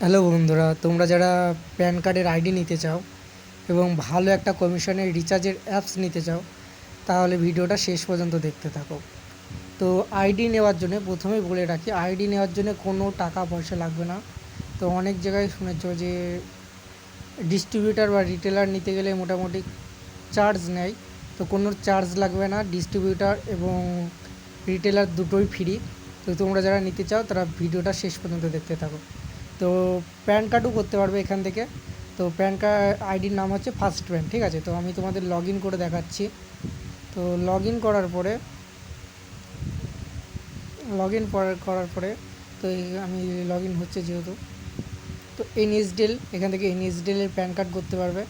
Hello বন্ধুরা, তোমরা যারা প্যান কার্ডের আইডি নিতে চাও এবং ভালো একটা কমিশনের রিচার্জের অ্যাপস নিতে চাও, তাহলে ভিডিওটা শেষ পর্যন্ত দেখতে থাকো। তো আইডি নেওয়ার জন্য প্রথমেই বলে রাখি, আইডি নেওয়ার জন্য কোনো টাকা পয়সা লাগবে না। তো অনেক জায়গায় শুনেছো যে ডিস্ট্রিবিউটার বা রিটেলার নিতে গেলে মোটামুটি চার্জ নেয়। তো কোনো চার্জ লাগবে না, ডিস্ট্রিবিউটার এবং রিটেলার দুটোই ফ্রি। তো তোমরা যারা নিতে চাও তারা ভিডিওটা শেষ পর্যন্ত দেখতে থাকো। তো প্যান কার্ডও করতে পারবে এখান থেকে। তো প্যান কার্ড আইডির নাম হচ্ছে ফার্স্ট প্যান, ঠিক আছে। তো আমি তোমাদের লগ ইন করে দেখাচ্ছি। তো লগ ইন করার পরে তো আমি লগ ইন হচ্ছে যেহেতু, তো এনএসডিএল এখান থেকে এনএসডিএলের প্যান কার্ড করতে পারবে,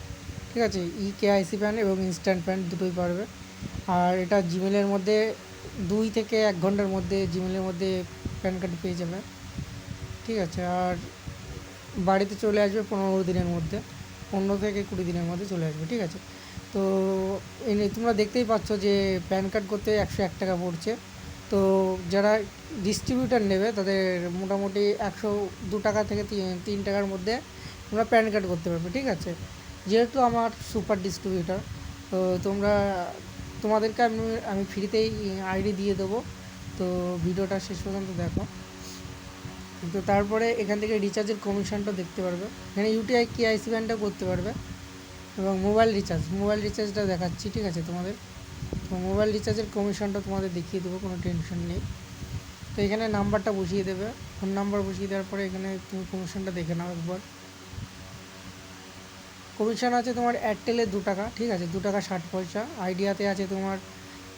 ঠিক আছে। কেআইসি প্যান এবং ইনস্ট্যান্ট প্যান দুটোই পারবে। আর এটা জিমেলের মধ্যে 2 থেকে 1 ঘন্টার মধ্যে জিমেলের মধ্যে প্যান কার্ড পেয়ে যাবে, ঠিক আছে। আর বাড়িতে চলে আসবে 15 দিনের মধ্যে, 15 থেকে 20 দিনের মধ্যে চলে আসবে, ঠিক আছে। তো তোমরা দেখতেই পাচ্ছ যে প্যান কার্ড করতে 101 টাকা পড়ছে। তো যারা ডিস্ট্রিবিউটার নেবে তাদের মোটামুটি 102 টাকা থেকে 3 টাকার মধ্যে তোমরা প্যান কার্ড করতে পারবে, ঠিক আছে। যেহেতু আমার সুপার ডিস্ট্রিবিউটার, তো তোমাদেরকে আমি ফ্রিতেই আইডি দিয়ে দেবো। তো ভিডিওটা শেষ পর্যন্ত দেখো। তো তারপরে এখান থেকে রিচার্জের কমিশনটা দেখতে পারবে। এখানে ইউটিআই কেআইসি ব্যানটা করতে পারবে এবং মোবাইল রিচার্জটা দেখাচ্ছি, ঠিক আছে তোমাদের। তো মোবাইল রিচার্জের কমিশনটা তোমাদের দেখিয়ে দেবো, কোনো টেনশন নেই। তো এখানে নাম্বারটা বসিয়ে দেবে, ফোন নাম্বার বসিয়ে দেওয়ার পরে এখানে তুমি কমিশনটা দেখে নাও একবার। কমিশন আছে তোমার এয়ারটেলে 2 টাকা, ঠিক আছে, 2 টাকা 60 পয়সা। আইডিয়াতে আছে তোমার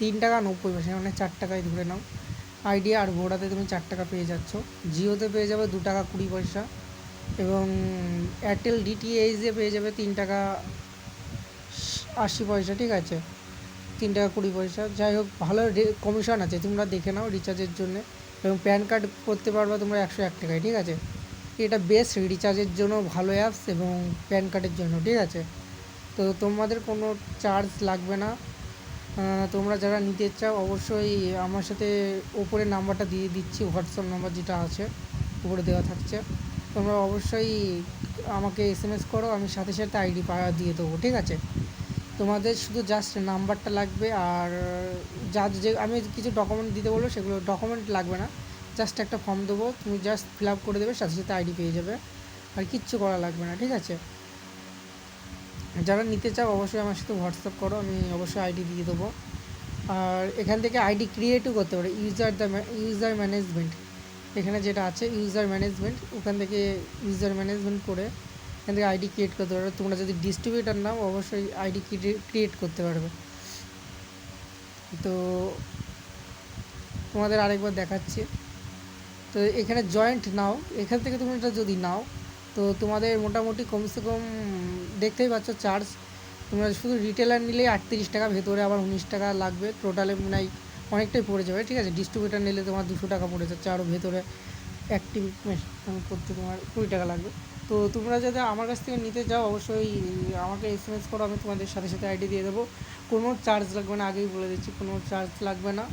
3 টাকা 90 পয়সা, মানে 4 টাকায় ধরে নাও। আইডিয়া আর ভোডাতে তুমি 4 টাকা পেয়ে যাচ্ছ। জিওতে পেয়ে যাবে 2 টাকা 20 পয়সা এবং এয়ারটেল ডিটিএইচে পেয়ে যাবে 3 টাকা 80 পয়সা, ঠিক আছে, 3 টাকা 20 পয়সা। যাই হোক, ভালো কমিশন আছে, তোমরা দেখে নাও রিচার্জের জন্য। এবং প্যান কার্ড করতে পারবে তোমরা 101 টাকায়, ঠিক আছে। এটা বেস্ট রিচার্জের জন্য ভালো অ্যাপস এবং প্যান কার্ডের জন্য, ঠিক আছে। তো তোমাদের কোনো চার্জ লাগবে না। তোমরা যারা নিতে চাও অবশ্যই আমার সাথে ওপরে নাম্বারটা দিয়ে দিচ্ছি, হোয়াটসঅ্যাপ নাম্বার যেটা আছে উপরে দেওয়া থাকছে। তোমরা অবশ্যই আমাকে এসএমএস করো, আমি সাথে সাথে আইডি দিয়ে দেবো, ঠিক আছে। তোমাদের শুধু জাস্ট নাম্বারটা লাগবে। আর যে আমি কিছু ডকুমেন্ট দিতে বলবো, সেগুলো ডকুমেন্ট লাগবে না, জাস্ট একটা ফর্ম দেবো, তুমি জাস্ট ফিল আপ করে দেবে, সাথে সাথে আইডি পেয়ে যাবে। আর কিচ্ছু করা লাগবে না, ঠিক আছে। যারা নিতে চাও অবশ্যই আমার সাথে হোয়াটসঅ্যাপ করো, আমি অবশ্যই আইডি দিয়ে দেবো। আর এখান থেকে আইডি ক্রিয়েটও করতে পারে, ইউজার ম্যানেজমেন্ট এখানে যেটা আছে ইউজার ম্যানেজমেন্ট, ওখান থেকে ইউজার ম্যানেজমেন্ট করে এখান থেকে আইডি ক্রিয়েট করতে পারবে। তোমরা যদি ডিস্ট্রিবিউটার নাও অবশ্যই আইডি ক্রিয়েট করতে পারবে। তো তোমাদের আরেকবার দেখাচ্ছি। তো এখানে জয়েন্ট নাও, এখান থেকে তুমি এটা যদি নাও তো তোমাদের মোটামুটি কমসে কম দেখতেই পাচ্ছ চার্জ। তোমরা শুধু রিটেলার নিলে 38 টাকা, ভেতরে আবার 19 টাকা লাগবে, টোটালে মনে হয় অনেকটাই পড়ে যাবে, ঠিক আছে। ডিস্ট্রিবিউটার নিলে তোমার 200 টাকা পড়ে যাচ্ছে, আরও ভেতরে অ্যাক্টিভ করতে তোমার 20 টাকা লাগবে। তো তোমরা যদি আমার কাছ থেকে নিতে চাও অবশ্যই আমাকে এসএমএস করো, আমি তোমাদের সাথে সাথে আইডি দিয়ে দেবো। কোনো চার্জ লাগবে না, আগেই বলে দিচ্ছি, কোনো চার্জ লাগবে না,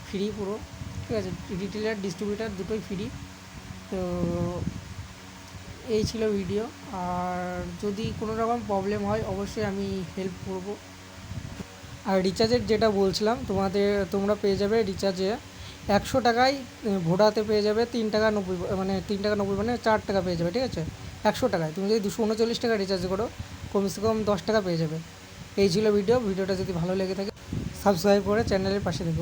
ফ্রি পুরো, ঠিক আছে। রিটেলার ডিস্ট্রিবিউটার দুটোই ফ্রি। তো এই ছিল ভিডিও। আর যদি কোনো রকম প্রবলেম হয় অবশ্যই আমি হেল্প করব। আর রিচার্জের যেটা বলছিলাম তোমরা পেয়ে যাবে রিচার্জে 100 টাকায় ভোডাতে পেয়ে যাবে 3 টাকা 90, মানে 3 টাকা 90 মানে 4 টাকা পেয়ে যাবে, ঠিক আছে। 100 টাকায় তুমি যদি 239 টাকা রিচার্জ করো কমসে কম 10 টাকা পেয়ে যাবে। এই ছিল ভিডিওটা যদি ভালো লেগে থাকে সাবস্ক্রাইব করে চ্যানেলের পাশে থেকো।